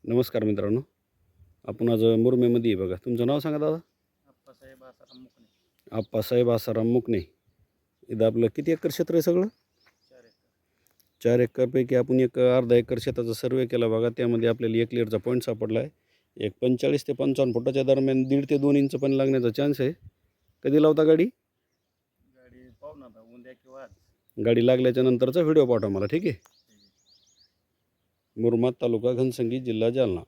नमस्कार मित्रांनो, आपण आज मुरमेमध्ये आहे बघा. तुमचं नाव सांगा दादा? आप्पासाहेब आसाराम मुकणे. आप्पासाहेब आसाराम मुकणे. इथं आपलं किती एकर क्षेत्र आहे सगळं? 4 एकर. 4 एकरपैकी आपण एक अर्धा एकर शेताचा सर्वे केला बघा. त्यामध्ये आपल्याला 1 लीटरचा पॉईंट सापडला आहे. एक 45 ते 55 फुटाच्या दरम्यान 1.5 ते 2 इंच पण लागण्याचा चान्स आहे. कधी लावता गाडी? गाडी पाहू ना आता उद्या किंवा आज. गाडी लागल्याच्या नंतरचा व्हिडिओ पाठवा मला, ठीक आहे? ठीक आहे. मुरमाड तालुका घनसंगी जिल्हा जालना.